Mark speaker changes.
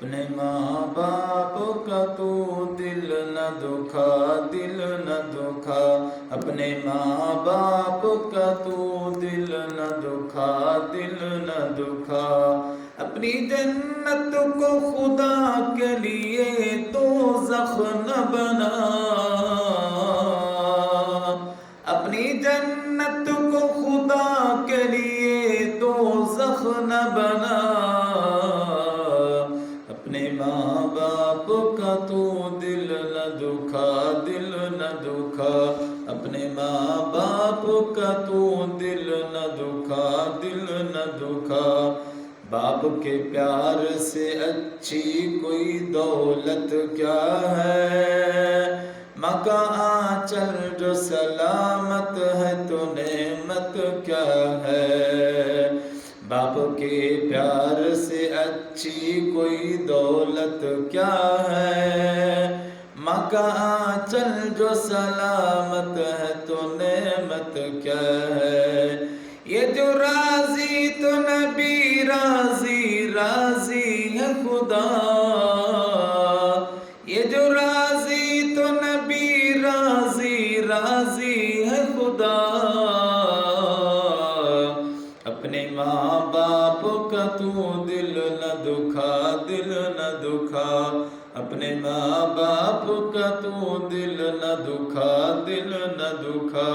Speaker 1: अपने माँ बाप का तू दिल न दुखा, दिल न दुखा। अपने माँ बाप का तू दिल न दुखा, दिल न दुखा। अपनी जन्नत को खुदा के लिए दोज़ख न बना, अपनी जन्नत को खुदा के लिए दोज़ख न बना। अपने माँ बाप का तू दिल न दुखा, दिल न दुखा। अपने माँ बाप का तू दिल न दुखा, दिल न दुखा। बाप के प्यार से अच्छी कोई दौलत क्या है, माँ का आंचल जो सलामत है तो नेमत क्या है। बाप के प्यार से अच्छी कोई दौलत क्या है, माँ का आंचल जो सलामत है तो नेमत क्या है। ये जो राजी तो नबी राजी, राजी है खुदा। ये जो राजी तो नबी राजी, राजी है खुदा। अपने माँ बाप का तू दिल न दुखा, दिल न दुखा। अपने माँ बाप का तू दिल न दुखा, दिल न दुखा।